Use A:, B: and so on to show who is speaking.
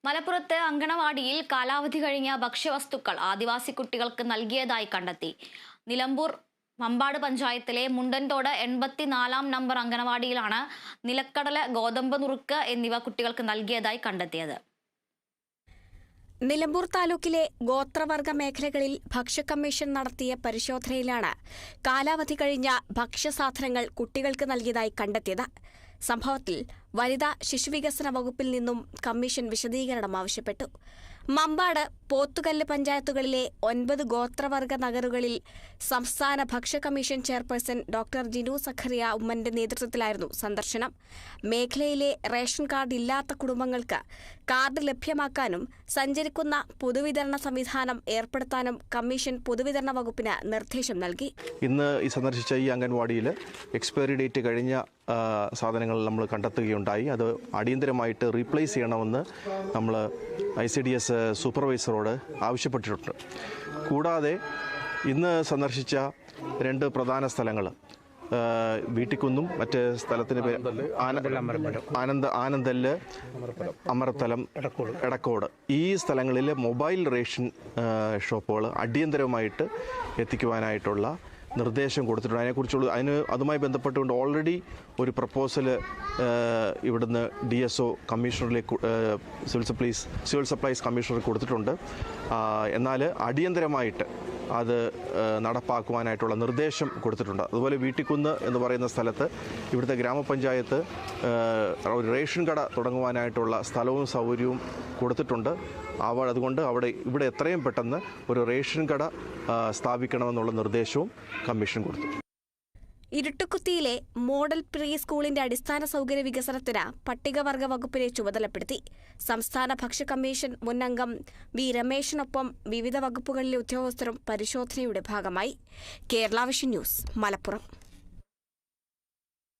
A: മലപ്പുറത്ത് അങ്കണവാടിയിൽ കാലാവധി കഴിഞ്ഞ ഭക്ഷ്യവസ്തുക്കൾ ആദിവാസി കുട്ടികൾക്ക് നൽകിയതായി കണ്ടെത്തി. നിലമ്പൂർ മമ്പാട് പഞ്ചായത്തിലെ മുണ്ടൻതോട് 84 നമ്പർ അങ്കണവാടിയിലാണ് നിലക്കടല, ഗോതമ്പ് നുറുക്ക് എന്നിവ കുട്ടികൾക്ക് നൽകിയതായി കണ്ടെത്തിയത്.
B: നിലമ്പൂർ താലൂക്കിലെ ഗോത്രവർഗ മേഖലകളിൽ ഭക്ഷ്യ കമ്മീഷൻ നടത്തിയ പരിശോധനയിലാണ് കാലാവധി കഴിഞ്ഞ ഭക്ഷ്യസാധനങ്ങൾ കുട്ടികൾക്ക് നൽകിയതായി കണ്ടെത്തിയത്. സംഭവത്തിൽ വനിതാ ശിശുവികസന വകുപ്പിൽ നിന്നും കമ്മീഷൻ വിശദീകരണം ആവശ്യപ്പെട്ടു. മമ്പാട്, പോത്തുകല്ല് പഞ്ചായത്തുകളിലെ 9 ഗോത്രവർഗ നഗറുകളിൽ സംസ്ഥാന ഭക്ഷ്യ commission chairperson doctor Jinu Zacharia ഉമ്മന്റെ നേതൃത്വത്തിലായിരുന്നു സന്ദർശനം. മേഖലയിലെ റേഷൻ കാർഡ് ഇല്ലാത്ത കുടുംബങ്ങൾക്ക് കാർഡ് ലഭ്യമാക്കാനും സഞ്ചരിക്കുന്ന പൊതുവിതരണ സംവിധാനം ഏർപ്പെടുത്താനും കമ്മീഷൻ പൊതുവിതരണ വകുപ്പിന് നിർദ്ദേശം നൽകി.
C: ഇന്ന് സന്ദർശിച്ച ഈ അംഗൻവാടിയിൽ എക്സ്പയറി ഡേറ്റ് കഴിഞ്ഞ സാധനങ്ങൾ നമ്മൾ കണ്ടെത്തുകയുണ്ടായി. അത് അടിയന്തരമായിട്ട് റീപ്ലേസ് ചെയ്യണമെന്ന് നമ്മൾ ICDS സൂപ്പർവൈസറോട് ആവശ്യപ്പെട്ടിട്ടുണ്ട്. കൂടാതെ ഇന്ന് സന്ദർശിച്ച 2 പ്രധാന സ്ഥലങ്ങൾ വീട്ടിക്കുന്നും മറ്റ് സ്ഥലത്തിന് പേര് ആനന്ദല്ല്, അമരത്തലം, എടക്കോട്, ഈ സ്ഥലങ്ങളിലെ മൊബൈൽ റേഷൻ ഷോപ്പുകൾ അടിയന്തരമായിട്ട് എത്തിക്കുവാനായിട്ടുള്ള നിർദ്ദേശം കൊടുത്തിട്ടുണ്ട്. അതിനെക്കുറിച്ചുള്ള അതുമായി ബന്ധപ്പെട്ടുകൊണ്ട് ഓൾറെഡി ഒരു പ്രപ്പോസൽ ഇവിടുന്ന് DSO കമ്മീഷണറിലേക്ക് സിവിൽ സപ്ലൈസ് കമ്മീഷണർക്ക് കൊടുത്തിട്ടുണ്ട്. എന്നാൽ അടിയന്തരമായിട്ട് അത് നടപ്പാക്കുവാനായിട്ടുള്ള നിർദ്ദേശം കൊടുത്തിട്ടുണ്ട്. അതുപോലെ വീട്ടിക്കുന്ന് എന്ന് പറയുന്ന സ്ഥലത്ത് ഇവിടുത്തെ ഗ്രാമപഞ്ചായത്ത് ഒരു റേഷൻ കട തുടങ്ങുവാനായിട്ടുള്ള സ്ഥലവും സൗകര്യവും കൊടുത്തിട്ടുണ്ട്. അതുകൊണ്ട് ഇവിടെ എത്രയും പെട്ടെന്ന് ഒരു റേഷൻ കട സ്ഥാപിക്കണമെന്നുള്ള നിർദ്ദേശവും കമ്മീഷൻ കൊടുത്തു.
B: ഇരുട്ടുകുത്തിയിലെ മോഡൽ പ്രീ സ്കൂളിന്റെ അടിസ്ഥാന സൗകര്യ വികസനത്തിന് പട്ടികവർഗ വകുപ്പിനെ ചുമതലപ്പെടുത്തി. സംസ്ഥാന ഭക്ഷ്യ കമ്മീഷൻ മുൻ അംഗം വി രമേശിനൊപ്പം വിവിധ വകുപ്പുകളിലെ ഉദ്യോഗസ്ഥരും പരിശോധനയുടെ ഭാഗമായി. Kerala vision news, Malappuram.